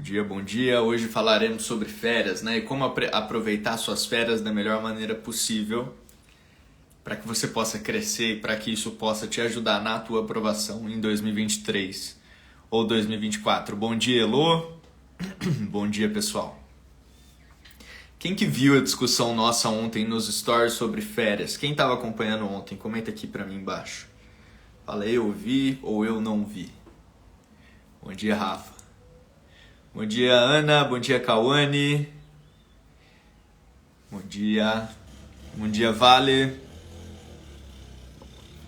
Bom dia, bom dia. Hoje falaremos sobre férias, né? E como aproveitar suas férias da melhor maneira possível para que você possa crescer e para que isso possa te ajudar na tua aprovação em 2023 ou 2024. Bom dia, Elô. Bom dia, pessoal. Quem que viu a discussão nossa ontem nos stories sobre férias? Quem estava acompanhando ontem? Comenta aqui para mim embaixo. Fala, eu vi ou eu não vi. Bom dia, Rafa. Bom dia, Ana. Bom dia, Cauane. Bom dia. Bom dia, Vale.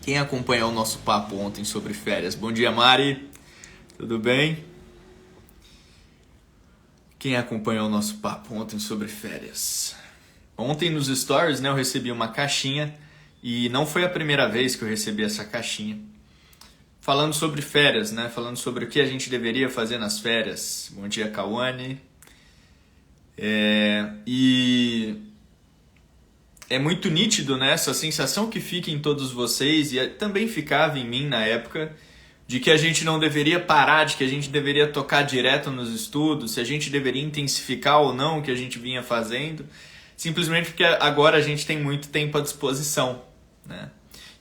Quem acompanhou o nosso papo ontem sobre férias? Bom dia, Mari. Tudo bem? Quem acompanhou o nosso papo ontem sobre férias? Ontem nos stories, né, eu recebi uma caixinha e não foi a primeira vez que eu recebi essa caixinha. Falando sobre férias, né? Falando sobre o que a gente deveria fazer nas férias. Bom dia, Cauane. E é muito nítido, né? Essa sensação que fica em todos vocês e também ficava em mim na época, de que a gente não deveria parar, de que a gente deveria tocar direto nos estudos, se a gente deveria intensificar ou não o que a gente vinha fazendo, simplesmente porque agora a gente tem muito tempo à disposição, né?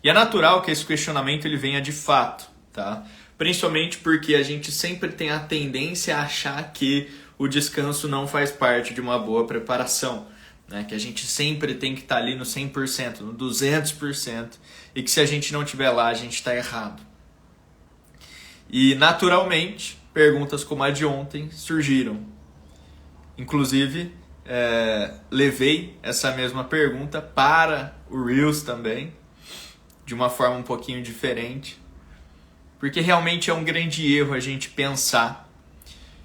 E é natural que esse questionamento ele venha de fato, tá? Principalmente porque a gente sempre tem a tendência a achar que o descanso não faz parte de uma boa preparação, né? Que a gente sempre tem que estar ali no 100%, no 200%, e que se a gente não estiver lá, a gente está errado. E naturalmente, perguntas como a de ontem surgiram. Inclusive, levei essa mesma pergunta para o Reels também, de uma forma um pouquinho diferente, porque realmente é um grande erro a gente pensar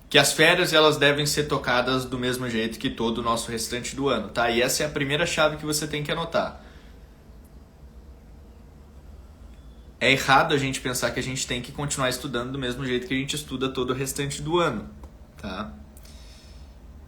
que as férias elas devem ser tocadas do mesmo jeito que todo o nosso restante do ano, tá? E essa é a primeira chave que você tem que anotar. É errado a gente pensar que a gente tem que continuar estudando do mesmo jeito que a gente estuda todo o restante do ano, tá?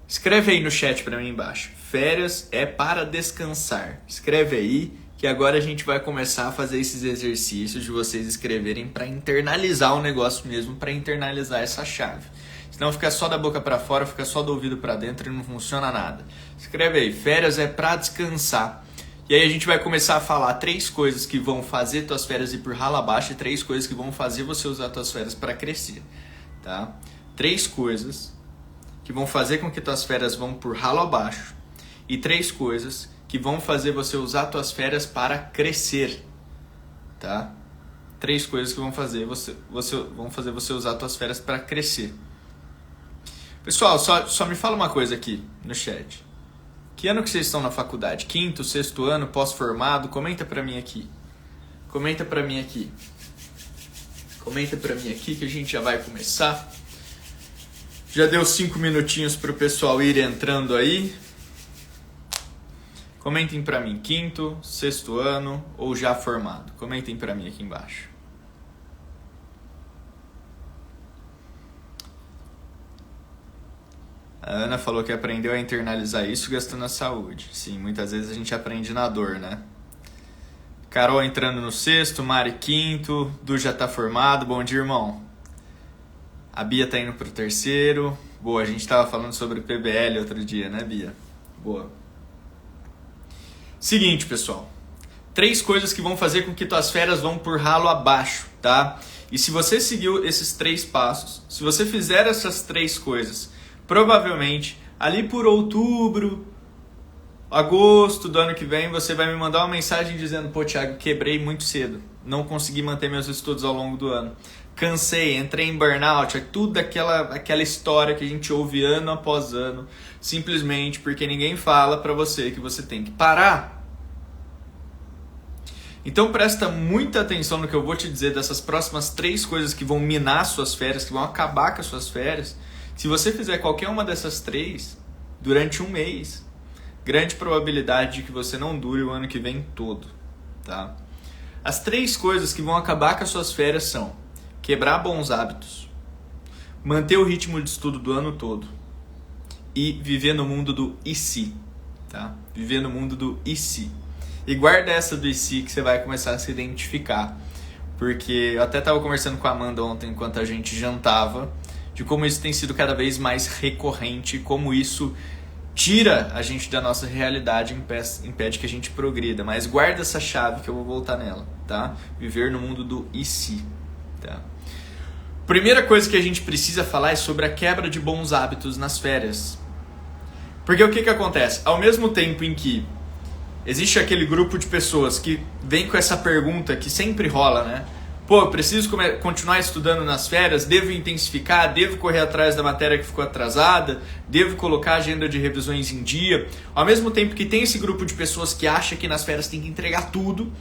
Escreve aí no chat para mim embaixo. Férias é para descansar. Escreve aí que agora a gente vai começar a fazer esses exercícios de vocês escreverem para internalizar o negócio mesmo, para internalizar essa chave. Senão fica só da boca para fora, fica só do ouvido para dentro e não funciona nada. Escreve aí, férias é para descansar. E aí a gente vai começar a falar 3 coisas que vão fazer tuas férias ir por ralo abaixo e 3 coisas que vão fazer você usar tuas férias para crescer, tá? 3 coisas que vão fazer com que tuas férias vão por ralo abaixo e 3 coisas que vão fazer você usar tuas férias para crescer, tá? 3 coisas que vão fazer você usar tuas férias para crescer. Pessoal, só me fala uma coisa aqui no chat. Que ano que vocês estão na faculdade? 5º, 6º ano, pós-formado? Comenta pra mim aqui. Comenta pra mim aqui. Comenta pra mim aqui que a gente já vai começar. Já deu 5 minutinhos pro pessoal ir entrando aí. Comentem pra mim, 5º, 6º ano ou já formado. Comentem pra mim aqui embaixo. A Ana falou que aprendeu a internalizar isso gastando a saúde. Sim, muitas vezes a gente aprende na dor, né? Carol entrando no 6º, Mari 5º, Du já tá formado. Bom dia, irmão. A Bia tá indo pro 3º. Boa, a gente tava falando sobre PBL outro dia, né, Bia? Boa. Seguinte, pessoal. 3 coisas que vão fazer com que tuas férias vão por ralo abaixo, tá? E se você seguiu esses 3 passos, se você fizer essas 3 coisas, provavelmente ali por outubro, agosto do ano que vem, você vai me mandar uma mensagem dizendo: pô, Thiago, quebrei muito cedo, não consegui manter meus estudos ao longo do ano, cansei, entrei em burnout, é tudo aquela história que a gente ouve ano após ano, simplesmente porque ninguém fala pra você que você tem que parar. Então presta muita atenção no que eu vou te dizer dessas próximas 3 coisas que vão minar suas férias, que vão acabar com as suas férias. Se você fizer qualquer uma dessas 3 durante um mês, grande probabilidade de que você não dure o ano que vem todo, tá? As 3 coisas que vão acabar com as suas férias são quebrar bons hábitos, manter o ritmo de estudo do ano todo e viver no mundo do e se, tá? Viver no mundo do e se. E guarda essa do e se que você vai começar a se identificar. Porque eu até estava conversando com a Amanda ontem enquanto a gente jantava. de como isso tem sido cada vez mais recorrente, como isso tira a gente da nossa realidade e impede que a gente progrida. Mas guarda essa chave que eu vou voltar nela, tá? Viver no mundo do e se, tá? Primeira coisa que a gente precisa falar é sobre a quebra de bons hábitos nas férias. Porque o que acontece? Ao mesmo tempo em que existe aquele grupo de pessoas que vem com essa pergunta que sempre rola, né? Pô, eu preciso continuar estudando nas férias, devo intensificar, devo correr atrás da matéria que ficou atrasada, devo colocar a agenda de revisões em dia. Ao mesmo tempo que tem esse grupo de pessoas que acha que nas férias tem que entregar tudo,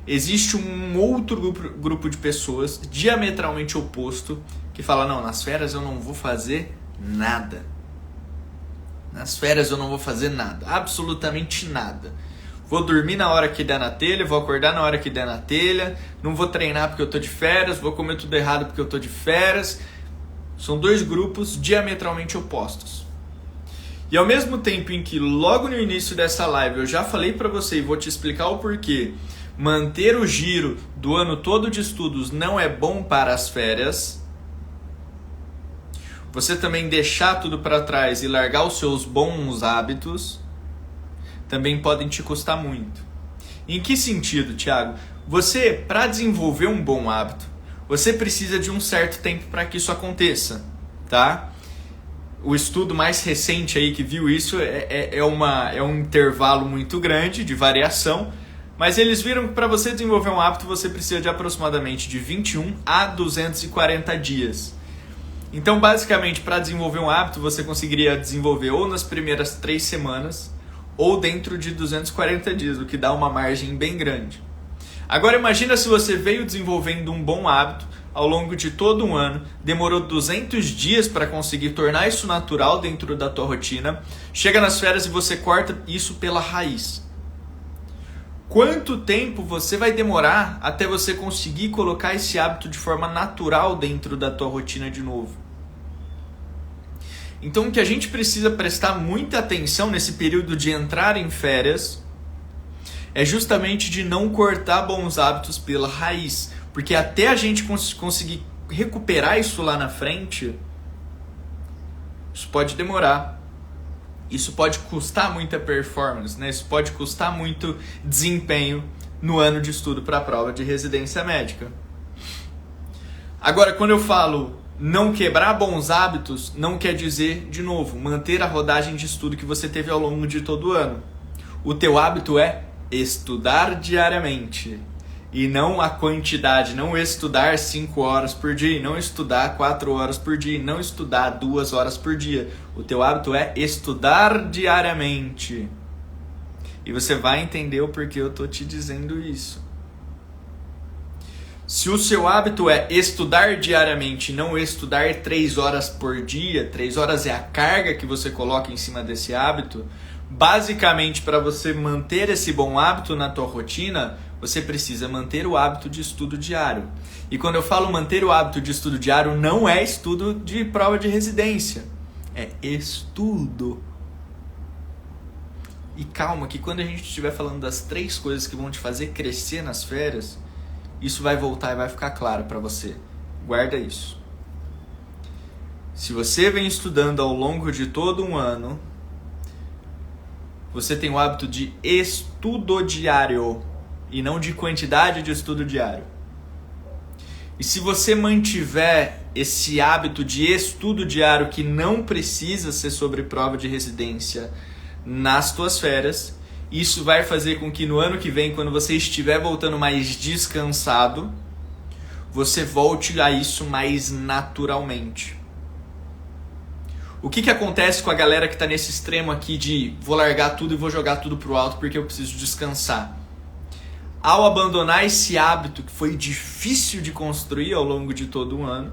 existe um outro grupo de pessoas diametralmente oposto que fala, não, nas férias eu não vou fazer nada. Nas férias eu não vou fazer nada, absolutamente nada. Vou dormir na hora que der na telha, vou acordar na hora que der na telha, não vou treinar porque eu tô de férias, vou comer tudo errado porque eu tô de férias. São dois grupos diametralmente opostos. E ao mesmo tempo em que logo no início dessa live eu já falei pra você e vou te explicar o porquê, manter o giro do ano todo de estudos não é bom para as férias, você também deixar tudo para trás e largar os seus bons hábitos também podem te custar muito. Em que sentido, Thiago? Você, para desenvolver um bom hábito, você precisa de um certo tempo para que isso aconteça, tá? O estudo mais recente aí que viu isso é um intervalo muito grande de variação, mas eles viram que para você desenvolver um hábito você precisa de aproximadamente de 21 a 240 dias. Então, basicamente, para desenvolver um hábito, você conseguiria desenvolver ou nas primeiras 3 semanas ou dentro de 240 dias, o que dá uma margem bem grande. Agora, imagina se você veio desenvolvendo um bom hábito ao longo de todo um ano, demorou 200 dias para conseguir tornar isso natural dentro da tua rotina, chega nas férias e você corta isso pela raiz. Quanto tempo você vai demorar até você conseguir colocar esse hábito de forma natural dentro da tua rotina de novo? Então o que a gente precisa prestar muita atenção nesse período de entrar em férias é justamente de não cortar bons hábitos pela raiz. Porque até a gente conseguir recuperar isso lá na frente, isso pode demorar. Isso pode custar muita performance, né? Isso pode custar muito desempenho no ano de estudo para a prova de residência médica. Agora, quando eu falo não quebrar bons hábitos, não quer dizer, de novo, manter a rodagem de estudo que você teve ao longo de todo o ano. O teu hábito é estudar diariamente. E não a quantidade, não estudar 5 horas por dia, não estudar 4 horas por dia, não estudar 2 horas por dia. O teu hábito é estudar diariamente. E você vai entender o porquê eu estou te dizendo isso. Se o seu hábito é estudar diariamente, não estudar 3 horas por dia, 3 horas é a carga que você coloca em cima desse hábito, basicamente para você manter esse bom hábito na tua rotina, você precisa manter o hábito de estudo diário. E quando eu falo manter o hábito de estudo diário, não é estudo de prova de residência, é estudo. E calma que quando a gente estiver falando das 3 coisas que vão te fazer crescer nas férias, isso vai voltar e vai ficar claro para você. Guarda isso. Se você vem estudando ao longo de todo um ano, você tem o hábito de estudo diário e não de quantidade de estudo diário. E se você mantiver esse hábito de estudo diário que não precisa ser sobre prova de residência nas tuas férias, isso vai fazer com que no ano que vem, quando você estiver voltando mais descansado, você volte a isso mais naturalmente. O que acontece com a galera que está nesse extremo aqui de vou largar tudo e vou jogar tudo pro alto porque eu preciso descansar? Ao abandonar esse hábito que foi difícil de construir ao longo de todo um ano,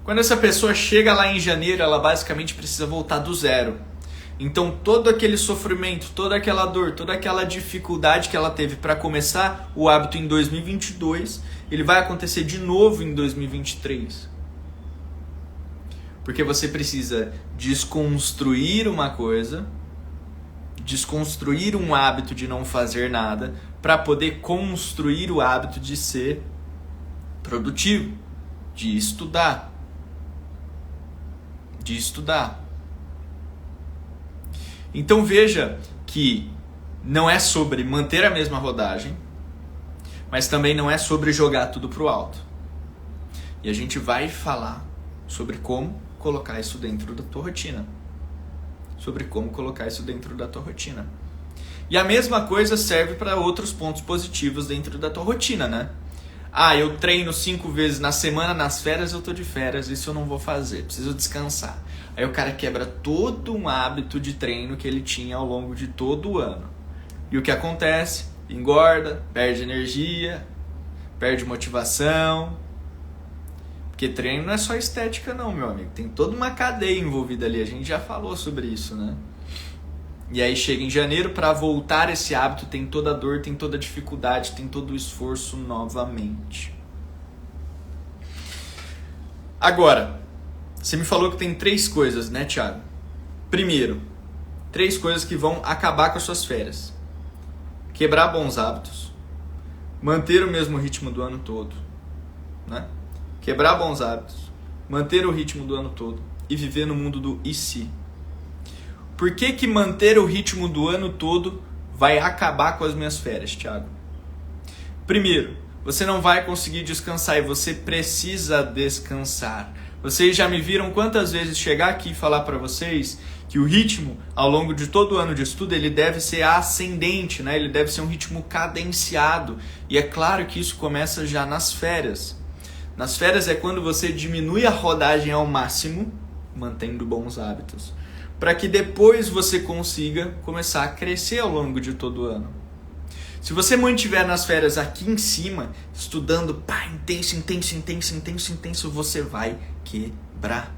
quando essa pessoa chega lá em janeiro, ela basicamente precisa voltar do zero. Então todo aquele sofrimento, toda aquela dor, toda aquela dificuldade que ela teve para começar o hábito em 2022, ele vai acontecer de novo em 2023. Porque você precisa desconstruir uma coisa, desconstruir um hábito de não fazer nada, para poder construir o hábito de ser produtivo, de estudar. de estudar. Então veja que não é sobre manter a mesma rodagem, mas também não é sobre jogar tudo pro alto. E a gente vai falar sobre como colocar isso dentro da tua rotina. Sobre como colocar isso dentro da tua rotina. E a mesma coisa serve para outros pontos positivos dentro da tua rotina, né? Ah, eu treino 5 vezes na semana, nas férias eu tô de férias, isso eu não vou fazer, preciso descansar. Aí o cara quebra todo um hábito de treino que ele tinha ao longo de todo o ano. E o que acontece? Engorda, perde energia, perde motivação. Porque treino não é só estética não, meu amigo. Tem toda uma cadeia envolvida ali, a gente já falou sobre isso, né? E aí chega em janeiro, para voltar esse hábito, tem toda a dor, tem toda a dificuldade, tem todo o esforço novamente. Agora, você me falou que tem 3 coisas, né, Thiago? Primeiro, 3 coisas que vão acabar com as suas férias. Quebrar bons hábitos, manter o mesmo ritmo do ano todo, né? Quebrar bons hábitos, manter o ritmo do ano todo e viver no mundo do e se. Por que manter o ritmo do ano todo vai acabar com as minhas férias, Thiago? Primeiro, você não vai conseguir descansar e você precisa descansar. Vocês já me viram quantas vezes chegar aqui e falar para vocês que o ritmo, ao longo de todo o ano de estudo, ele deve ser ascendente, né? Ele deve ser um ritmo cadenciado. E é claro que isso começa já nas férias. Nas férias é quando você diminui a rodagem ao máximo, mantendo bons hábitos, para que depois você consiga começar a crescer ao longo de todo o ano. Se você mantiver nas férias aqui em cima, estudando, pá, intenso, você vai quebrar.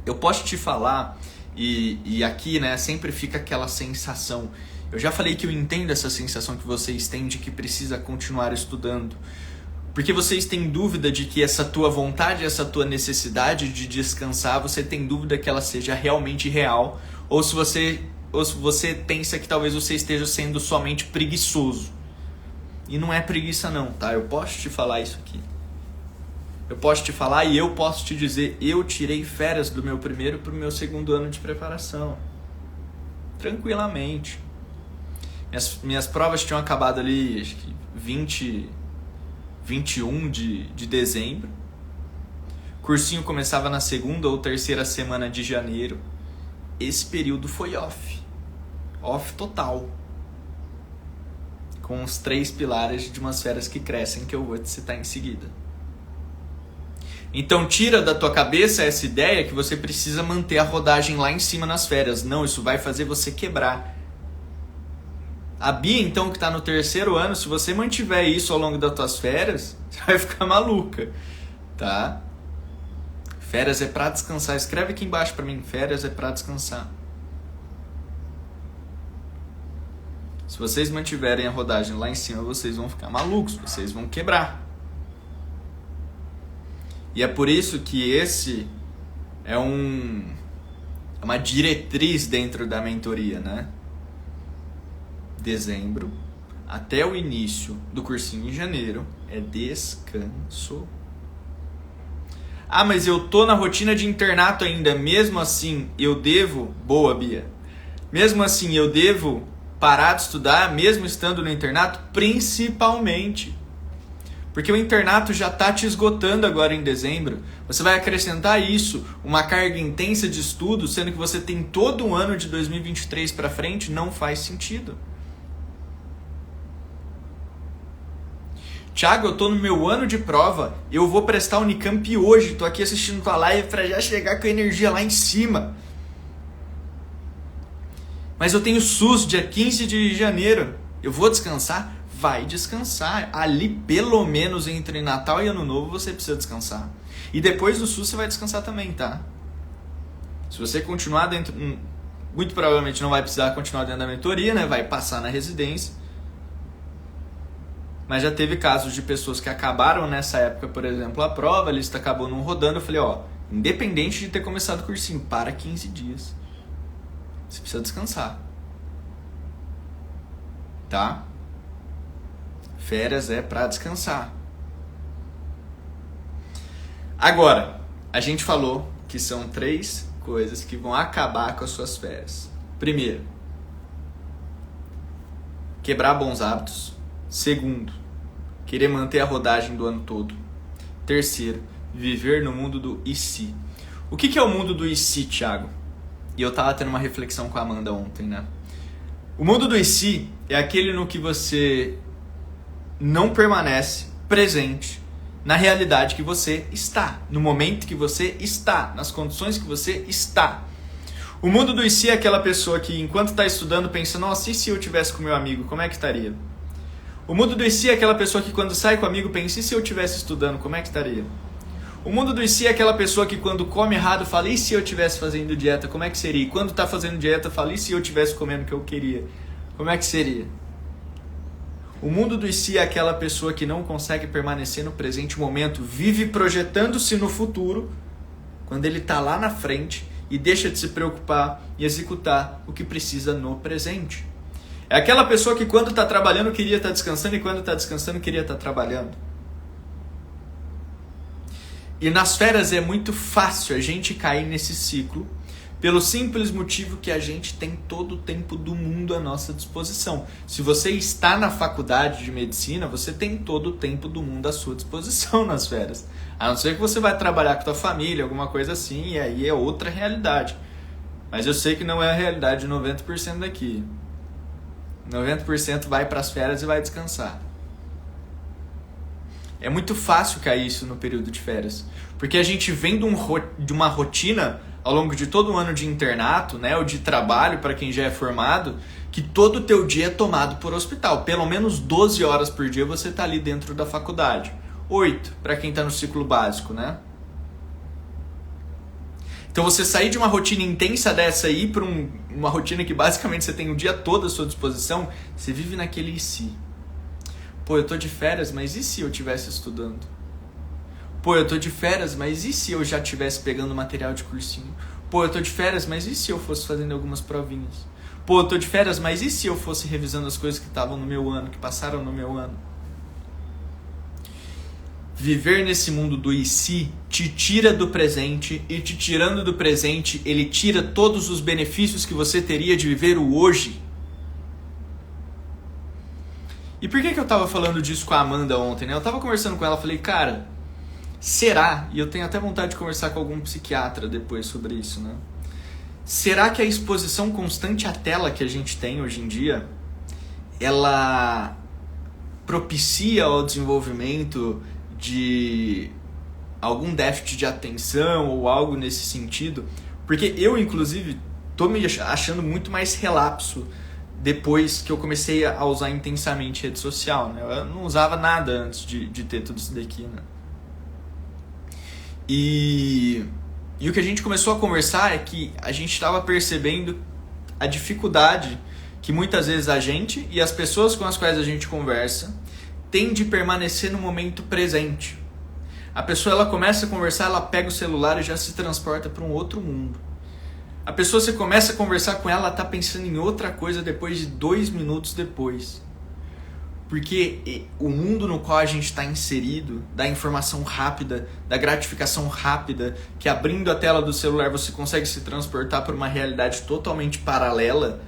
Eu posso te falar, e aqui, né, sempre fica aquela sensação. Eu já falei que eu entendo essa sensação que vocês têm de que precisa continuar estudando. Porque vocês têm dúvida de que essa tua vontade, essa tua necessidade de descansar, você tem dúvida que ela seja realmente real, ou se você pensa que talvez você esteja sendo somente preguiçoso. E não é preguiça não, tá? Eu posso te falar isso aqui. Eu posso te falar e eu posso te dizer, eu tirei férias do meu primeiro para o meu segundo ano de preparação. Tranquilamente. Minhas provas tinham acabado ali, acho que 21 de dezembro. Cursinho começava na segunda ou terceira semana de janeiro. Esse período foi off. Off total. Com os 3 pilares de umas férias que crescem que eu vou te citar em seguida. Então tira da tua cabeça essa ideia que você precisa manter a rodagem lá em cima nas férias. Não, isso vai fazer você quebrar. A Bia, então, que está no 3º ano, se você mantiver isso ao longo das tuas férias, você vai ficar maluca, tá? Férias é para descansar. Escreve aqui embaixo para mim, férias é para descansar. Se vocês mantiverem a rodagem lá em cima, vocês vão ficar malucos, vocês vão quebrar. E é por isso que esse é uma diretriz dentro da mentoria, né? Dezembro até o início do cursinho em janeiro é descanso. Ah, mas eu tô na rotina de internato ainda, mesmo assim eu devo... Boa, Bia. Mesmo assim eu devo parar de estudar, mesmo estando no internato? Principalmente. Porque o internato já tá te esgotando agora em dezembro. Você vai acrescentar isso, uma carga intensa de estudo, sendo que você tem todo um ano de 2023 para frente, não faz sentido. Thiago, eu tô no meu ano de prova, eu vou prestar Unicamp hoje, tô aqui assistindo tua live pra já chegar com a energia lá em cima. Mas eu tenho SUS dia 15 de janeiro, eu vou descansar? Vai descansar. Ali, pelo menos entre Natal e Ano Novo, você precisa descansar. E depois do SUS você vai descansar também, tá? Se você continuar dentro... Muito provavelmente não vai precisar continuar dentro da mentoria, né? Vai passar na residência. Mas já teve casos de pessoas que acabaram nessa época, por exemplo, a prova, a lista acabou não rodando. Eu falei, independente de ter começado o cursinho, para 15 dias. Você precisa descansar. Tá? Férias é pra descansar. Agora, A gente falou que são 3 coisas que vão acabar com as suas férias. Primeiro, quebrar bons hábitos. Segundo, querer manter a rodagem do ano todo. Terceiro, viver no mundo do e se. O que é o mundo do e se, Thiago? E eu tava tendo uma reflexão com a Amanda ontem, né? O mundo do e se é aquele no que você não permanece presente na realidade que você está, no momento que você está, nas condições que você está. O mundo do e se é aquela pessoa que, enquanto está estudando, pensa, nossa, e se eu tivesse com meu amigo, como é que estaria? O mundo do e se é aquela pessoa que, quando sai com o amigo, pensa, e se eu estivesse estudando, como é que estaria? O mundo do e se é aquela pessoa que, quando come errado, fala, e se eu estivesse fazendo dieta, como é que seria? E quando está fazendo dieta, fala, e se eu estivesse comendo o que eu queria, como é que seria? O mundo do e se é aquela pessoa que não consegue permanecer no presente momento, vive projetando-se no futuro, quando ele está lá na frente, e deixa de se preocupar e executar o que precisa no presente. É aquela pessoa que, quando está trabalhando, queria estar descansando, e quando está descansando, queria estar trabalhando. E nas férias é muito fácil a gente cair nesse ciclo, pelo simples motivo que a gente tem todo o tempo do mundo à nossa disposição. Se você está na faculdade de medicina, você tem todo o tempo do mundo à sua disposição nas férias. A não ser que você vai trabalhar com a tua família, alguma coisa assim, e aí é outra realidade. Mas eu sei que não é a realidade de 90% daqui. 90% vai para as férias e vai descansar. É muito fácil cair isso no período de férias. Porque a gente vem de uma rotina ao longo de todo o ano de internato, né, ou de trabalho para quem já é formado, que todo o teu dia é tomado por hospital. Pelo menos 12 horas por dia você está ali dentro da faculdade. 8 para quem está no ciclo básico, né? Então você sair de uma rotina intensa dessa aí para uma rotina que basicamente você tem o dia todo à sua disposição, você vive naquele e se. Pô, eu tô de férias, mas e se eu estivesse estudando? Pô, eu tô de férias, mas e se eu já estivesse pegando material de cursinho? Pô, eu tô de férias, mas e se eu fosse fazendo algumas provinhas? Pô, eu tô de férias, mas e se eu fosse revisando as coisas que estavam no meu ano, que passaram no meu ano? Viver nesse mundo do e se te tira do presente, e te tirando do presente, ele tira todos os benefícios que você teria de viver o hoje. E por que eu tava falando disso com a Amanda ontem, né? Eu tava conversando com ela, falei, cara, será, e eu tenho até vontade de conversar com algum psiquiatra depois sobre isso, né? Será que a exposição constante à tela que a gente tem hoje em dia, ela propicia o desenvolvimento de algum déficit de atenção ou algo nesse sentido? Porque eu, inclusive, tô me achando muito mais relapso depois que eu comecei a usar intensamente rede social, né? Eu não usava nada antes de ter tudo isso daqui, né? E o que a gente começou a conversar é que a gente estava percebendo a dificuldade que muitas vezes a gente e as pessoas com as quais a gente conversa têm de permanecer no momento presente. A pessoa, ela começa a conversar, ela pega o celular e já se transporta para um outro mundo. A pessoa, você começa a conversar com ela, ela está pensando em outra coisa depois de 2 minutos depois. Porque o mundo no qual a gente está inserido, da informação rápida, da gratificação rápida, que abrindo a tela do celular você consegue se transportar para uma realidade totalmente paralela,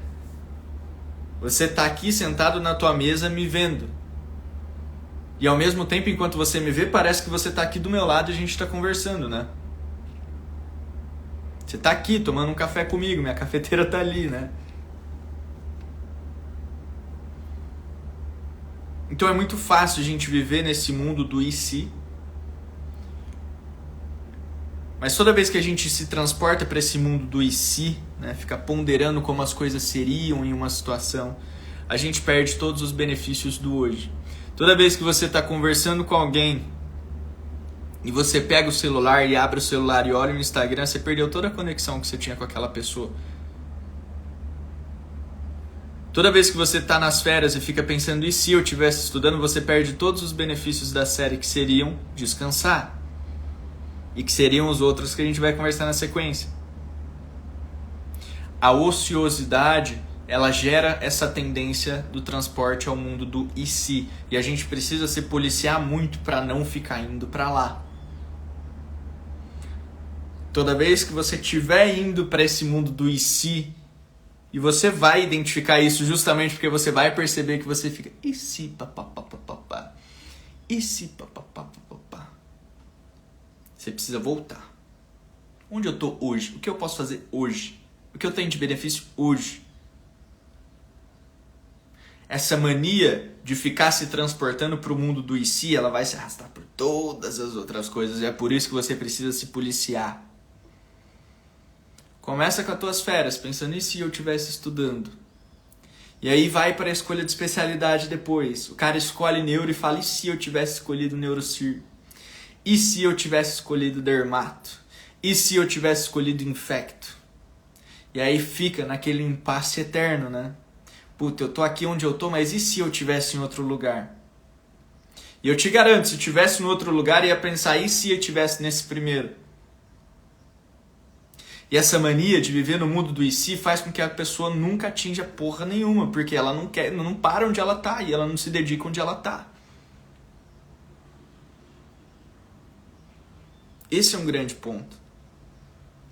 você está aqui sentado na tua mesa me vendo. E ao mesmo tempo, enquanto você me vê, parece que você está aqui do meu lado e a gente está conversando, né? Você está aqui tomando um café comigo, minha cafeteira está ali, né? Então é muito fácil a gente viver nesse mundo do e se. Mas toda vez que a gente se transporta para esse mundo do e se, né, fica ponderando como as coisas seriam em uma situação, a gente perde todos os benefícios do hoje. Toda vez que você está conversando com alguém e você pega o celular e abre o celular e olha no Instagram, você perdeu toda a conexão que você tinha com aquela pessoa. Toda vez que você está nas férias e fica pensando, e se eu estivesse estudando, você perde todos os benefícios da série que seriam descansar. E que seriam os outros que a gente vai conversar na sequência. A ociosidade, ela gera essa tendência do transporte ao mundo do e se. E a gente precisa se policiar muito para não ficar indo para lá. Toda vez que você estiver indo para esse mundo do e se, e você vai identificar isso justamente porque você vai perceber que você fica e se papapá, e se papapá. Você precisa voltar. Onde eu estou hoje? O que eu posso fazer hoje? O que eu tenho de benefício hoje? Essa mania de ficar se transportando para o mundo do e se, ela vai se arrastar por todas as outras coisas. E é por isso que você precisa se policiar. Começa com as tuas férias, pensando e se eu estivesse estudando? E aí vai para a escolha de especialidade depois. O cara escolhe neuro e fala, e se eu tivesse escolhido neurocir? E se eu tivesse escolhido dermato? E se eu tivesse escolhido infecto? E aí fica naquele impasse eterno, né? Puta, eu tô aqui onde eu tô, mas e se eu tivesse em outro lugar? E eu te garanto, se eu tivesse em outro lugar, ia pensar, e se eu tivesse nesse primeiro? E essa mania de viver no mundo do e se faz com que a pessoa nunca atinja porra nenhuma, porque ela não para onde ela tá e ela não se dedica onde ela tá. Esse é um grande ponto.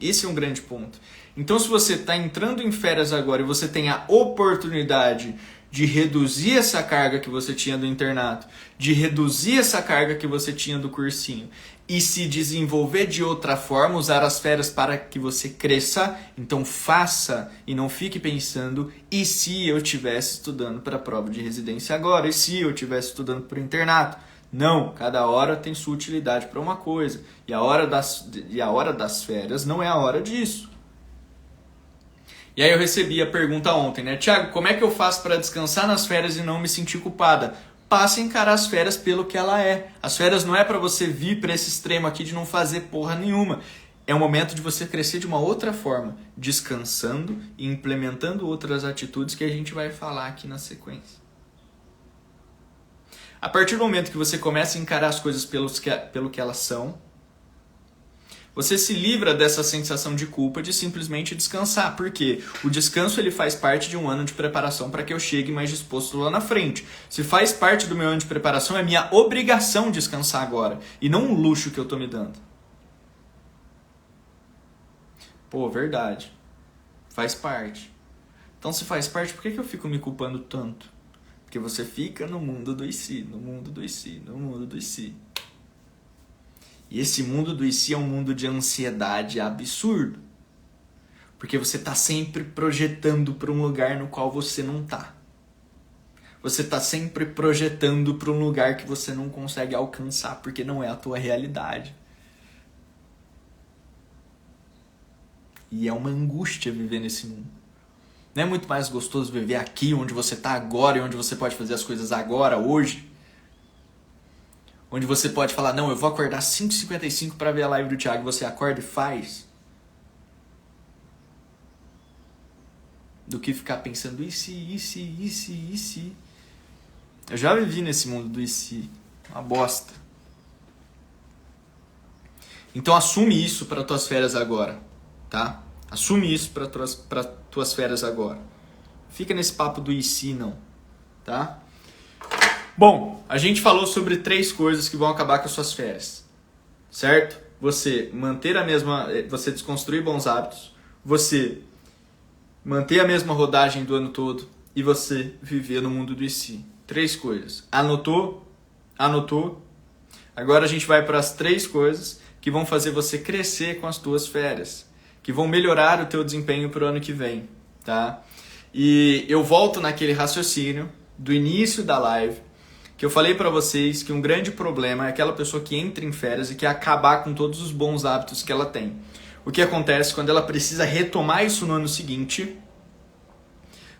Esse é um grande ponto. Então, se você está entrando em férias agora e você tem a oportunidade de reduzir essa carga que você tinha do internato, de reduzir essa carga que você tinha do cursinho e se desenvolver de outra forma, usar as férias para que você cresça, então faça e não fique pensando, e se eu estivesse estudando para a prova de residência agora? E se eu estivesse estudando para o internato? Não, cada hora tem sua utilidade para uma coisa. E a hora das férias não é a hora disso. E aí eu recebi a pergunta ontem, né? Thiago, como é que eu faço para descansar nas férias e não me sentir culpada? Passa a encarar as férias pelo que ela é. As férias não é para você vir para esse extremo aqui de não fazer porra nenhuma. É o momento de você crescer de uma outra forma, descansando e implementando outras atitudes que a gente vai falar aqui na sequência. A partir do momento que você começa a encarar as coisas pelo que elas são, você se livra dessa sensação de culpa de simplesmente descansar. Porque o descanso ele faz parte de um ano de preparação para que eu chegue mais disposto lá na frente. Se faz parte do meu ano de preparação, é minha obrigação descansar agora. E não um luxo que eu estou me dando. Pô, verdade. Faz parte. Então se faz parte, por que eu fico me culpando tanto? Porque você fica no mundo do e se, no mundo do e se, no mundo do e se. E esse mundo do e se é um mundo de ansiedade absurdo. Porque você está sempre projetando para um lugar no qual você não está. Você está sempre projetando para um lugar que você não consegue alcançar, porque não é a tua realidade. E é uma angústia viver nesse mundo. Não é muito mais gostoso viver aqui, onde você está agora e onde você pode fazer as coisas agora, hoje? Onde você pode falar, não, eu vou acordar às 5h55 para ver a live do Thiago, e você acorda e faz? Do que ficar pensando, e se? Eu já vivi nesse mundo do e se. Uma bosta. Então assume isso para tuas férias agora, tá? Assume isso para tuas férias agora. Fica nesse papo do e se não, tá? Bom, a gente falou sobre 3 coisas que vão acabar com as suas férias, certo? Você você desconstruir bons hábitos, você manter a mesma rodagem do ano todo e você viver no mundo do e se. 3 coisas. Anotou? Anotou? Agora a gente vai para as 3 coisas que vão fazer você crescer com as tuas férias, que vão melhorar o teu desempenho para o ano que vem, tá? E eu volto naquele raciocínio do início da live, que eu falei para vocês que um grande problema é aquela pessoa que entra em férias e quer acabar com todos os bons hábitos que ela tem. O que acontece quando ela precisa retomar isso no ano seguinte?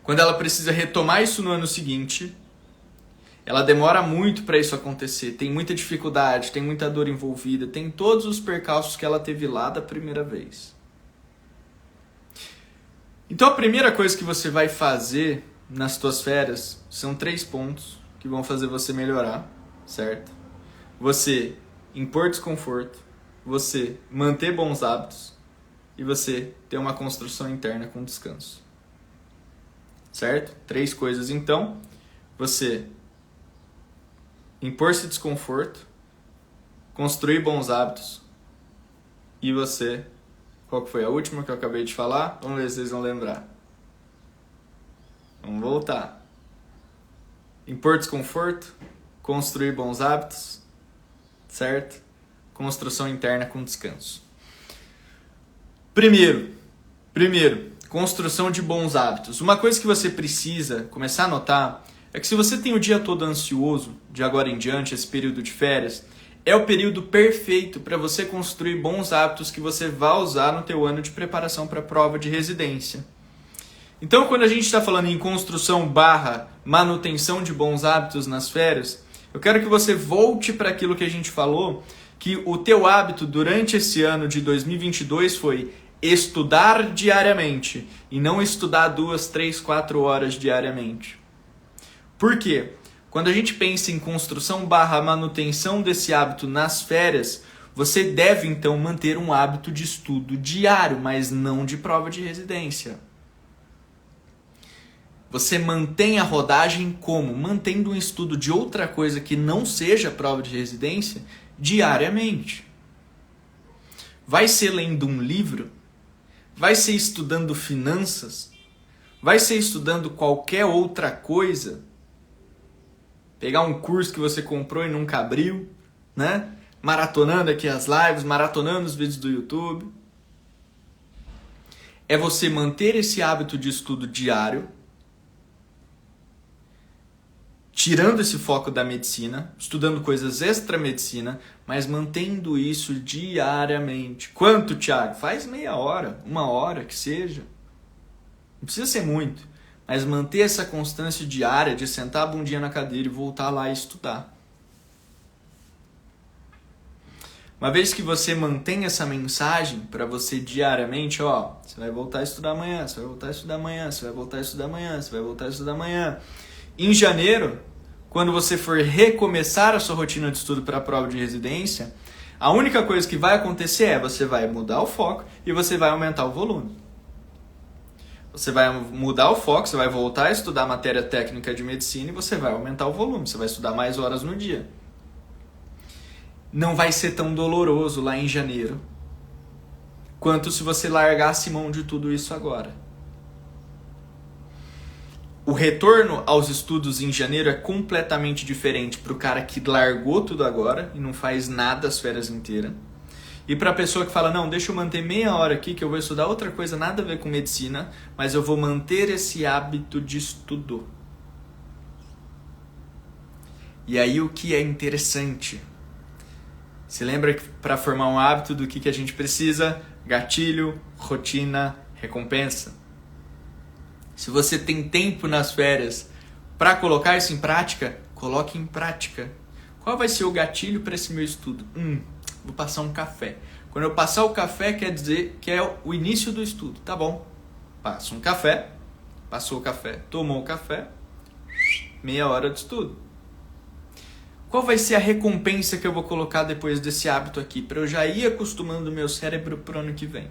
Quando ela precisa retomar isso no ano seguinte, ela demora muito para isso acontecer, tem muita dificuldade, tem muita dor envolvida, tem todos os percalços que ela teve lá da primeira vez. Então a primeira coisa que você vai fazer nas suas férias são 3 pontos que vão fazer você melhorar, certo? Você impor desconforto, você manter bons hábitos e você ter uma construção interna com descanso. Certo? 3 coisas então. Você impor-se desconforto, construir bons hábitos e você Qual que foi a última que eu acabei de falar? Vamos ver se vocês vão lembrar. Vamos voltar. Impor desconforto, construir bons hábitos, certo? Construção interna com descanso. Primeiro, construção de bons hábitos. Uma coisa que você precisa começar a notar é que se você tem o dia todo ansioso, de agora em diante, esse período de férias, é o período perfeito para você construir bons hábitos que você vai usar no teu ano de preparação para a prova de residência. Então, quando a gente está falando em construção / manutenção de bons hábitos nas férias, eu quero que você volte para aquilo que a gente falou, que o teu hábito durante esse ano de 2022 foi estudar diariamente e não estudar 2, 3, 4 horas diariamente. Por quê? Quando a gente pensa em construção / manutenção desse hábito nas férias, você deve então manter um hábito de estudo diário, mas não de prova de residência. Você mantém a rodagem como? Mantendo um estudo de outra coisa que não seja prova de residência diariamente. Vai ser lendo um livro? Vai ser estudando finanças? Vai ser estudando qualquer outra coisa? Pegar um curso que você comprou e nunca abriu, né? Maratonando aqui as lives, maratonando os vídeos do YouTube. É você manter esse hábito de estudo diário, tirando esse foco da medicina, estudando coisas extra-medicina, mas mantendo isso diariamente. Quanto, Thiago? Faz meia hora, 1 hora, que seja. Não precisa ser muito. Mas manter essa constância diária de sentar a bundinha na cadeira e voltar lá e estudar. Uma vez que você mantém essa mensagem para você diariamente, ó, você vai voltar a estudar amanhã, você vai voltar a estudar amanhã, você vai voltar a estudar amanhã, você vai voltar a estudar amanhã. Em janeiro, quando você for recomeçar a sua rotina de estudo para a prova de residência, a única coisa que vai acontecer é você vai mudar o foco e você vai aumentar o volume. Você vai mudar o foco, você vai voltar a estudar matéria técnica de medicina e você vai aumentar o volume, você vai estudar mais horas no dia. Não vai ser tão doloroso lá em janeiro quanto se você largasse mão de tudo isso agora. O retorno aos estudos em janeiro é completamente diferente para o cara que largou tudo agora e não faz nada as férias inteiras. E para a pessoa que fala, não, deixa eu manter meia hora aqui que eu vou estudar outra coisa, nada a ver com medicina, mas eu vou manter esse hábito de estudo. E aí o que é interessante? Se lembra que para formar um hábito do que a gente precisa? Gatilho, rotina, recompensa. Se você tem tempo nas férias para colocar isso em prática, coloque em prática. Qual vai ser o gatilho para esse meu estudo? Vou passar um café. Quando eu passar o café, quer dizer que é o início do estudo. Tá bom. Passa um café. Passou o café. Tomou o café. Meia hora de estudo. Qual vai ser a recompensa que eu vou colocar depois desse hábito aqui? Para eu já ir acostumando o meu cérebro para o ano que vem.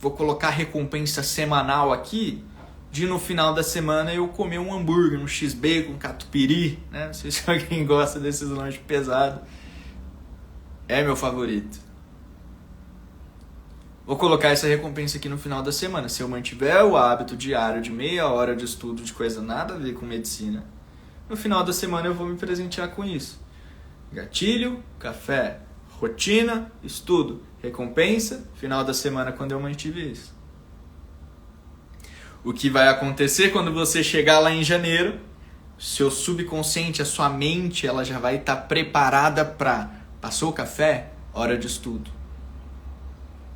Vou colocar recompensa semanal aqui de no final da semana eu comer um hambúrguer, um x-bacon, um catupiry, né? Não sei se alguém gosta desses lanches pesados. É meu favorito. Vou colocar essa recompensa aqui no final da semana. Se eu mantiver o hábito diário de meia hora de estudo de coisa nada a ver com medicina, no final da semana eu vou me presentear com isso. Gatilho, café, rotina, estudo, recompensa, final da semana quando eu mantive isso. O que vai acontecer quando você chegar lá em janeiro, seu subconsciente, a sua mente, ela já vai estar preparada para passou o café, hora de estudo.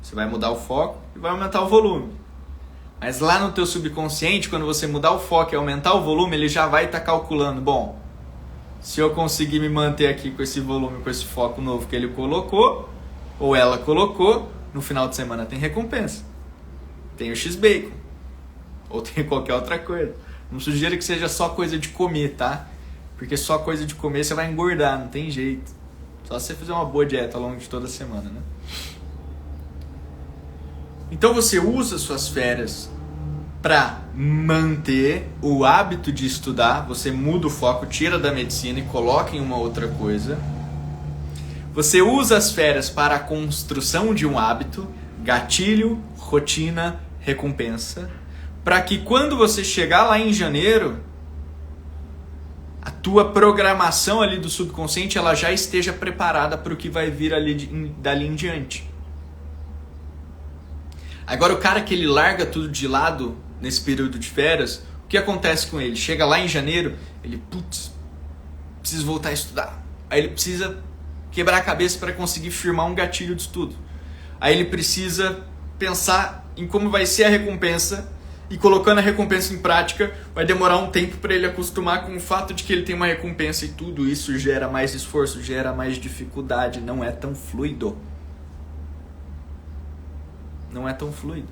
Você vai mudar o foco e vai aumentar o volume. Mas lá no teu subconsciente, quando você mudar o foco e aumentar o volume, ele já vai estar calculando, bom, se eu conseguir me manter aqui com esse volume, com esse foco novo que ele colocou, ou ela colocou, no final de semana tem recompensa. Tem o x-bacon. Ou tem qualquer outra coisa. Não sugiro que seja só coisa de comer, tá? Porque só coisa de comer você vai engordar, não tem jeito. Só se você fizer uma boa dieta ao longo de toda a semana, né? Então você usa suas férias para manter o hábito de estudar. Você muda o foco, tira da medicina e coloca em uma outra coisa. Você usa as férias para a construção de um hábito, gatilho, rotina, recompensa, para que quando você chegar lá em janeiro, a tua programação ali do subconsciente ela já esteja preparada para o que vai vir dali em diante. Agora o cara que ele larga tudo de lado nesse período de férias, o que acontece com ele? Chega lá em janeiro, ele, putz, preciso voltar a estudar. Aí ele precisa quebrar a cabeça para conseguir firmar um gatilho de estudo. Aí ele precisa pensar em como vai ser a recompensa e colocando a recompensa em prática vai demorar um tempo para ele acostumar com o fato de que ele tem uma recompensa e tudo isso gera mais esforço, gera mais dificuldade, não é tão fluido. Não é tão fluido.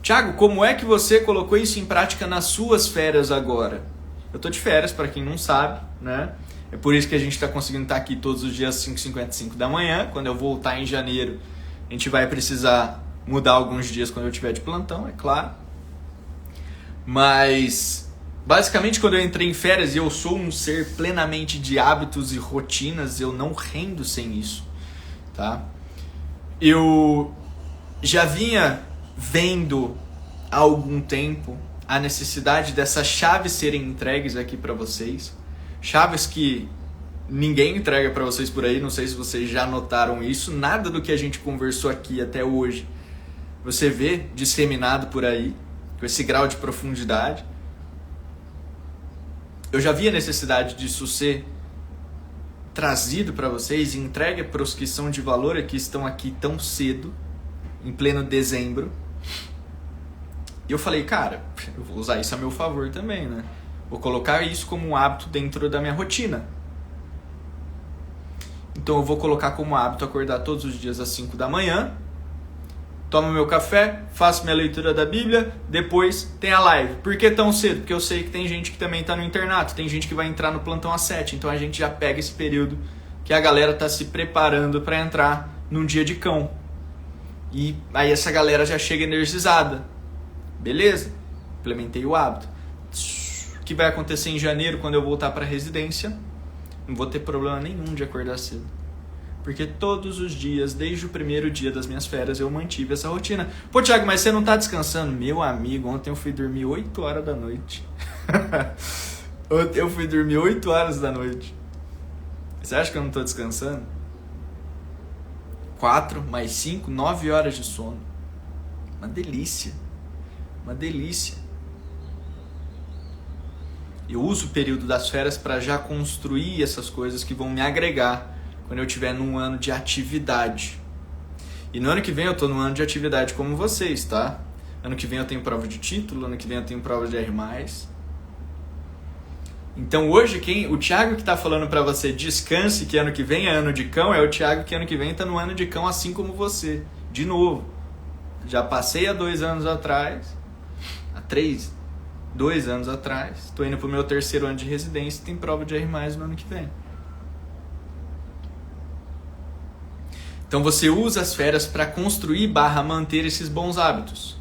Thiago, como é que você colocou isso em prática nas suas férias agora? Eu tô de férias, para quem não sabe, né? É por isso que a gente está conseguindo estar aqui todos os dias às 5h55 da manhã. Quando eu voltar em janeiro, a gente vai precisar mudar alguns dias quando eu estiver de plantão, é claro. Mas, basicamente, quando eu entrei em férias e eu sou um ser plenamente de hábitos e rotinas, eu não rendo sem isso, tá? Eu já vinha vendo há algum tempo a necessidade dessas chaves serem entregues aqui para vocês. Chaves que ninguém entrega para vocês por aí, não sei se vocês já notaram isso. Nada do que a gente conversou aqui até hoje você vê disseminado por aí, com esse grau de profundidade. Eu já vi a necessidade disso ser trazido para vocês, entregue para os que são de valor e que estão aqui tão cedo, em pleno dezembro. E eu falei, cara, eu vou usar isso a meu favor também, né? Vou colocar isso como um hábito dentro da minha rotina. Então eu vou colocar como hábito acordar todos os dias às 5 da manhã, tomo meu café, faço minha leitura da Bíblia, depois tem a live. Por que tão cedo? Porque eu sei que tem gente que também está no internato, tem gente que vai entrar no plantão às 7, então a gente já pega esse período que a galera está se preparando para entrar num dia de cão. E aí essa galera já chega energizada. Beleza? Implementei o hábito. O que vai acontecer em janeiro, quando eu voltar para a residência? Não vou ter problema nenhum de acordar cedo. Porque todos os dias, desde o primeiro dia das minhas férias, eu mantive essa rotina. Pô, Thiago, mas você não tá descansando? Meu amigo, ontem eu fui dormir 8 horas da noite. Ontem eu fui dormir 8 horas da noite. Você acha que eu não tô descansando? 4 mais 5, 9 horas de sono. Uma delícia. Uma delícia. Eu uso o período das férias para já construir essas coisas que vão me agregar quando eu estiver num ano de atividade. E no ano que vem eu estou num ano de atividade como vocês, tá? Ano que vem eu tenho prova de título, ano que vem eu tenho prova de R+. Então hoje o Thiago que está falando para você descanse que ano que vem é ano de cão, é o Thiago que ano que vem está no ano de cão assim como você. De novo, já passei há 2 anos atrás, há 2 anos atrás, estou indo para o meu 3º ano de residência e tem prova de R+, no ano que vem. Então você usa as férias para construir / manter esses bons hábitos.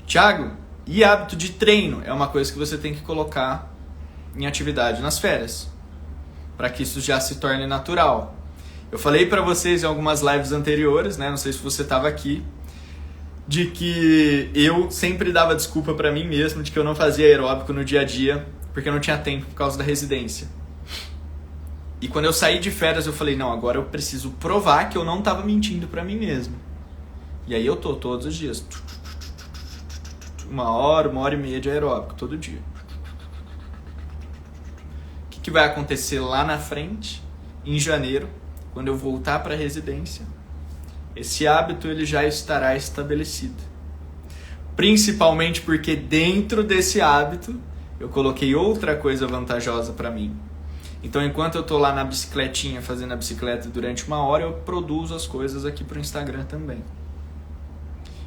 Thiago, e hábito de treino? É uma coisa que você tem que colocar em atividade nas férias, para que isso já se torne natural. Eu falei para vocês em algumas lives anteriores, né? Não sei se você estava aqui, de que eu sempre dava desculpa para mim mesmo de que eu não fazia aeróbico no dia a dia, porque eu não tinha tempo por causa da residência. E quando eu saí de férias eu falei, não, agora eu preciso provar que eu não estava mentindo para mim mesmo. E aí eu tô todos os dias. 1 hora, 1h30 de aeróbico, todo dia. O que vai acontecer lá na frente, em janeiro, quando eu voltar para a residência? Esse hábito ele já estará estabelecido. Principalmente porque dentro desse hábito eu coloquei outra coisa vantajosa para mim. Então, enquanto eu estou lá na bicicletinha, fazendo a bicicleta durante 1 hora, eu produzo as coisas aqui para o Instagram também.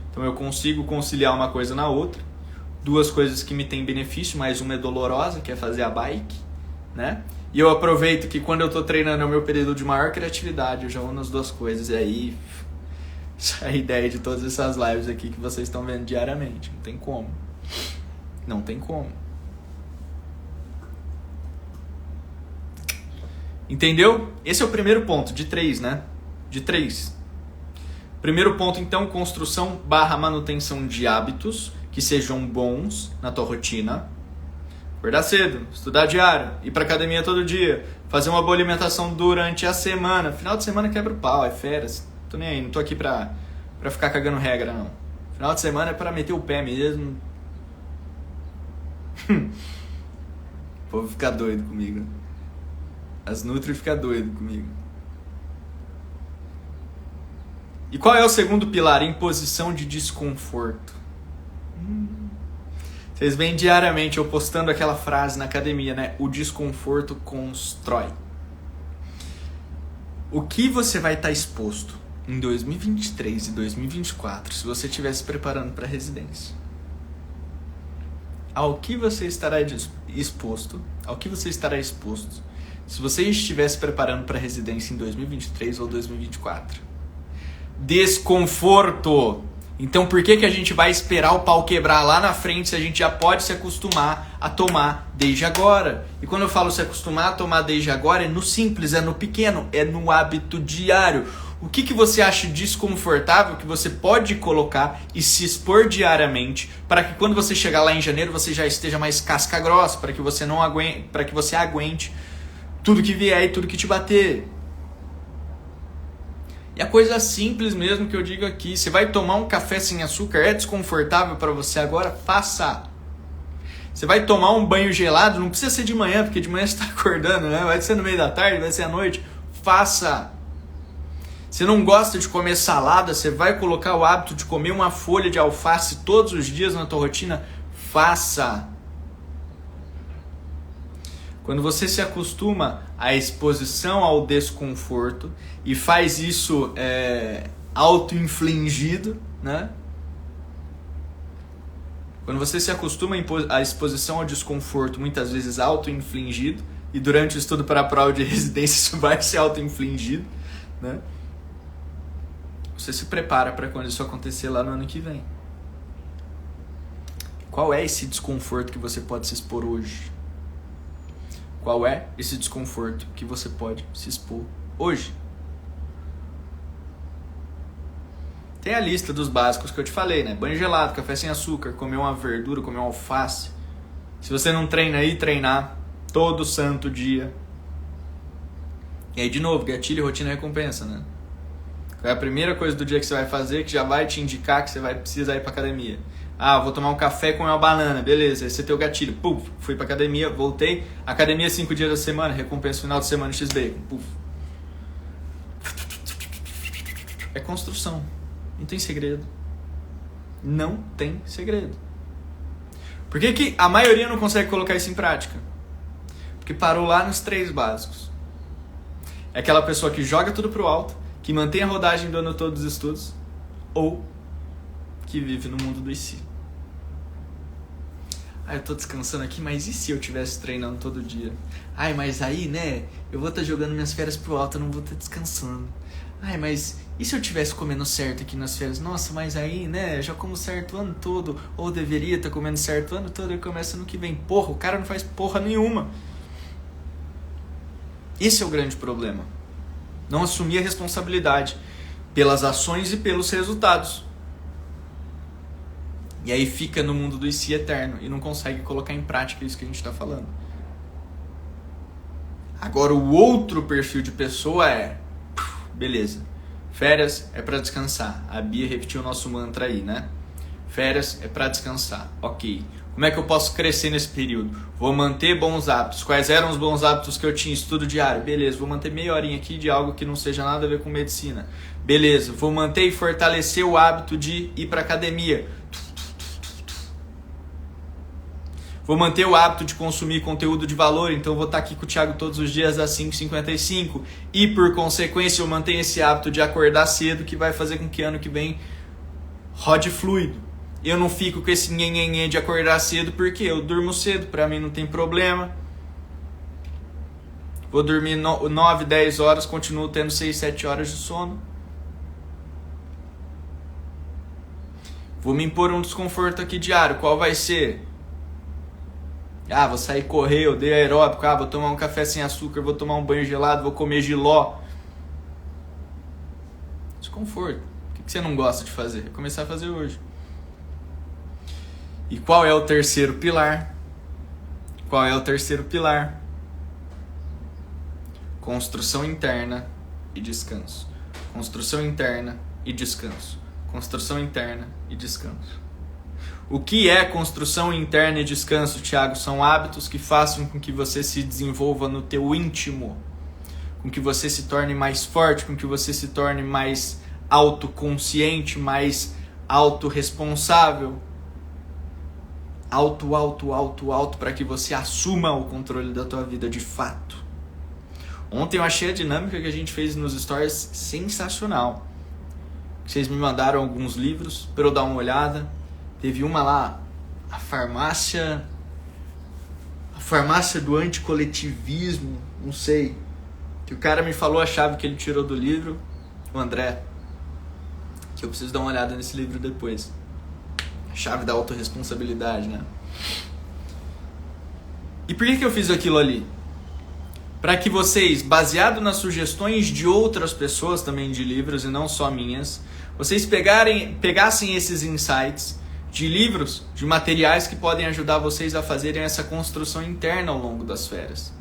Então, eu consigo conciliar uma coisa na outra. 2 coisas que me têm benefício, mas uma é dolorosa, que é fazer a bike, né? E eu aproveito que quando eu estou treinando é o meu período de maior criatividade, eu já uno as 2 coisas. E aí, essa é a ideia de todas essas lives aqui que vocês estão vendo diariamente. Não tem como. Não tem como. Entendeu? Esse é o primeiro ponto, de 3, né? De 3. Primeiro ponto, então, construção / manutenção de hábitos que sejam bons na tua rotina. Acordar cedo, estudar diário, ir pra academia todo dia, fazer uma boa alimentação durante a semana. Final de semana quebra o pau, é férias. Tô nem aí, não tô aqui pra ficar cagando regra, não. Final de semana é pra meter o pé mesmo. O povo fica doido comigo. As Nutri ficam doido comigo. E qual é o segundo pilar? Imposição de desconforto. Vocês veem diariamente eu postando aquela frase na academia, né? O desconforto constrói. O que você vai estar exposto em 2023 e 2024 se você estiver se preparando para a residência? Ao que você estará exposto? Ao que você estará exposto se você estiver se preparando para a residência em 2023 ou 2024? Desconforto. Então por que a gente vai esperar o pau quebrar lá na frente se a gente já pode se acostumar a tomar desde agora? E quando eu falo se acostumar a tomar desde agora, é no simples, é no pequeno, é no hábito diário. O que você acha desconfortável que você pode colocar e se expor diariamente para que quando você chegar lá em janeiro você já esteja mais casca grossa, para que você não aguente, para que você aguente tudo que vier e tudo que te bater. E a coisa simples mesmo que eu digo aqui, você vai tomar um café sem açúcar, é desconfortável para você agora? Faça. Você vai tomar um banho gelado, não precisa ser de manhã, porque de manhã você está acordando, né? Vai ser no meio da tarde, vai ser à noite. Faça. Você não gosta de comer salada, você vai colocar o hábito de comer uma folha de alface todos os dias na tua rotina? Faça. Quando você se acostuma à exposição ao desconforto e faz isso auto-infligido, né? Quando você se acostuma à exposição ao desconforto, muitas vezes auto-infligido, e durante o estudo para a prova de residência isso vai ser auto-infligido, né? Você se prepara para quando isso acontecer lá no ano que vem. Qual é esse desconforto que você pode se expor hoje? Qual é esse desconforto que você pode se expor hoje? Tem a lista dos básicos que eu te falei, né? Banho gelado, café sem açúcar, comer uma verdura, comer uma alface. Se você não treina aí, treinar todo santo dia. E aí, de novo, gatilho, rotina e recompensa, né? Qual é a primeira coisa do dia que você vai fazer que já vai te indicar que você vai precisar ir pra academia? Ah, vou tomar um café com uma banana, beleza, esse é teu gatilho. Puf, fui pra academia, voltei. Academia 5 dias da semana, recompensa final de semana X-Bacon. Puf. É construção. Não tem segredo. Não tem segredo. Por que a maioria não consegue colocar isso em prática? Porque parou lá nos 3 básicos. É aquela pessoa que joga tudo pro alto, que mantém a rodagem do ano todo dos estudos, ou que vive no mundo do e se. Ah, eu tô descansando aqui, mas e se eu estivesse treinando todo dia? Ai, mas aí, né, eu vou estar jogando minhas férias pro alto, eu não vou estar descansando. Ai, mas e se eu estivesse comendo certo aqui nas férias? Nossa, mas aí, né, eu já como certo o ano todo, ou deveria estar comendo certo o ano todo, e começa ano que vem. Porra, o cara não faz porra nenhuma. Esse é o grande problema. Não assumir a responsabilidade pelas ações e pelos resultados. E aí fica no mundo do e se eterno e não consegue colocar em prática isso que a gente está falando. Agora o outro perfil de pessoa é... Beleza, férias é para descansar. A Bia repetiu o nosso mantra aí, né? Férias é para descansar. Ok. Como é que eu posso crescer nesse período? Vou manter bons hábitos. Quais eram os bons hábitos que eu tinha? Estudo diário. Beleza, vou manter meia horinha aqui de algo que não seja nada a ver com medicina. Beleza, vou manter e fortalecer o hábito de ir para academia. Vou manter o hábito de consumir conteúdo de valor, então vou estar aqui com o Thiago todos os dias às 5h55. E por consequência eu mantenho esse hábito de acordar cedo, que vai fazer com que ano que vem rode fluido. Eu não fico com esse nhenhenhê de acordar cedo, porque eu durmo cedo, pra mim não tem problema. Vou dormir 9, 10 horas, continuo tendo 6, 7 horas de sono. Vou me impor um desconforto aqui diário, qual vai ser? Ah, vou sair correr, eu dei aeróbico, vou tomar um café sem açúcar, vou tomar um banho gelado, vou comer jiló. Desconforto. O que você não gosta de fazer? É começar a fazer hoje. E qual é o terceiro pilar? Qual é o terceiro pilar? Construção interna e descanso. Construção interna e descanso. Construção interna e descanso. O que é construção interna e descanso, Thiago? São hábitos que façam com que você se desenvolva no teu íntimo, com que você se torne mais forte, com que você se torne mais autoconsciente, mais autorresponsável. Alto, para que você assuma o controle da tua vida de fato. Ontem eu achei a dinâmica que a gente fez nos stories sensacional. Vocês me mandaram alguns livros para eu dar uma olhada. Teve uma lá, a farmácia do anticoletivismo, não sei. Que o cara me falou a chave que ele tirou do livro, o André. Que eu preciso dar uma olhada nesse livro depois. A chave da autorresponsabilidade, né? E por que eu fiz aquilo ali? Para que vocês, baseado nas sugestões de outras pessoas também de livros e não só minhas, vocês pegassem esses insights de livros, de materiais que podem ajudar vocês a fazerem essa construção interna ao longo das férias.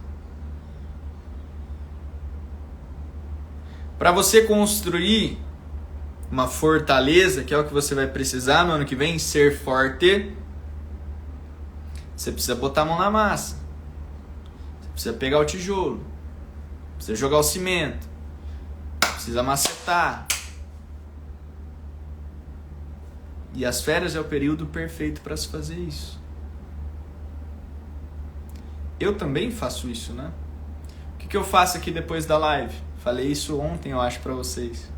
Para você construir uma fortaleza, que é o que você vai precisar no ano que vem, ser forte, você precisa botar a mão na massa. Você precisa pegar o tijolo. Precisa jogar o cimento. Precisa macetar. E as férias é o período perfeito para se fazer isso. Eu também faço isso, né? O que eu faço aqui depois da live? Falei isso ontem, eu acho, para vocês.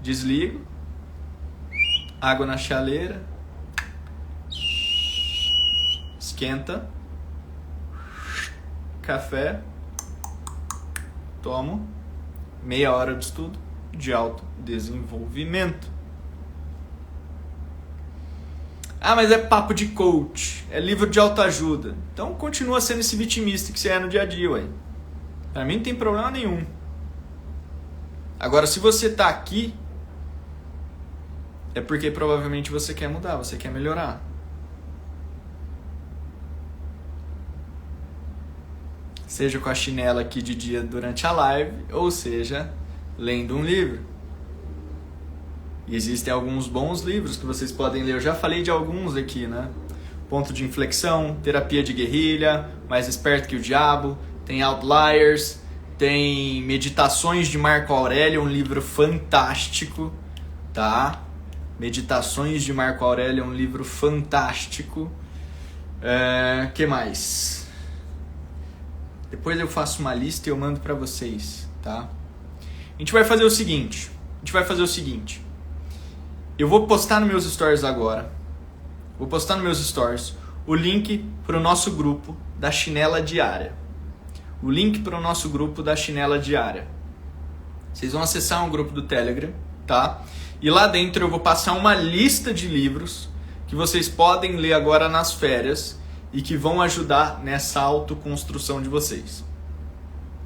Desligo. Água na chaleira. Esquenta. Café. Tomo. Meia hora de estudo de autodesenvolvimento. Ah, mas é papo de coach, é livro de autoajuda. Então continua sendo esse vitimista que você é no dia a dia, ué. Pra mim não tem problema nenhum. Agora, se você tá aqui, é porque provavelmente você quer mudar, você quer melhorar. Seja com a chinela aqui de dia durante a live, ou seja, lendo um livro. E existem alguns bons livros que vocês podem ler. Eu já falei de alguns aqui, né? Ponto de Inflexão, Terapia de Guerrilha, Mais Esperto que o Diabo, tem Outliers, tem Meditações de Marco Aurélio, um livro fantástico, tá? Meditações de Marco Aurélio é um livro fantástico. Que mais? Depois eu faço uma lista e eu mando pra vocês, tá? A gente vai fazer o seguinte. Eu vou postar nos meus stories agora. O link pro nosso grupo da Chinela Diária. Vocês vão acessar um grupo do Telegram, tá? E lá dentro eu vou passar uma lista de livros que vocês podem ler agora nas férias e que vão ajudar nessa autoconstrução de vocês.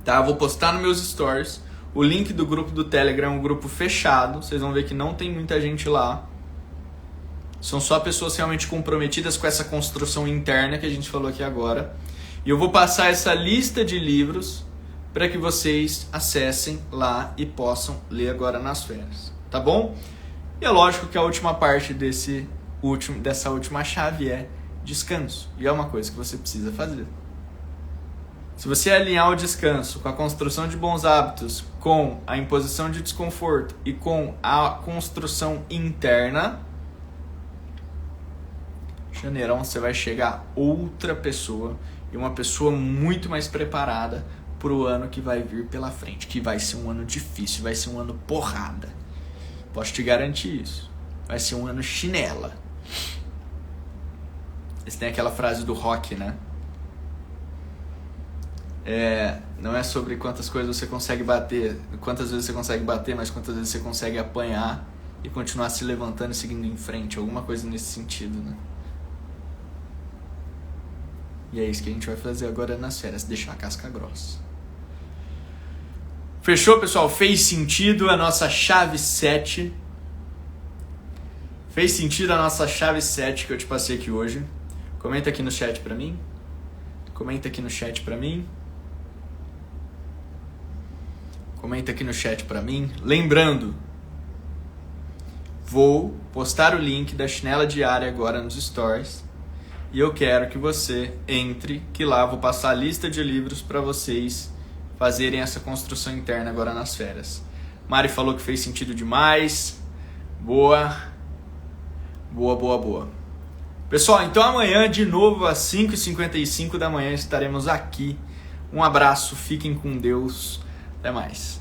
Tá? Eu vou postar nos meus stories. O link do grupo do Telegram é um grupo fechado. Vocês vão ver que não tem muita gente lá. São só pessoas realmente comprometidas com essa construção interna que a gente falou aqui agora. E eu vou passar essa lista de livros para que vocês acessem lá e possam ler agora nas férias. Tá bom? E é lógico que a última parte dessa última chave é descanso. E é uma coisa que você precisa fazer. Se você alinhar o descanso com a construção de bons hábitos, com a imposição de desconforto e com a construção interna, em janeirão você vai chegar outra pessoa e uma pessoa muito mais preparada para o ano que vai vir pela frente, que vai ser um ano difícil, vai ser um ano porrada. Posso te garantir isso. Vai ser um ano chinela. Você tem aquela frase do Rock, né? Não é sobre quantas coisas você consegue bater, quantas vezes você consegue bater, mas quantas vezes você consegue apanhar e continuar se levantando e seguindo em frente, alguma coisa nesse sentido, né? E é isso que a gente vai fazer agora nas férias, deixar a casca grossa. Fechou, pessoal? Fez sentido a nossa chave 7? Fez sentido a nossa chave 7 que eu te passei aqui hoje? Comenta aqui no chat pra mim. Comenta aqui no chat pra mim. Comenta aqui no chat pra mim. Lembrando, vou postar o link da chinela diária agora nos stories. E eu quero que você entre, que lá vou passar a lista de livros para vocês fazerem essa construção interna agora nas férias. Mari falou que fez sentido demais. Boa. Boa, boa, boa. Pessoal, então amanhã de novo às 5h55 da manhã estaremos aqui. Um abraço, fiquem com Deus. Até mais.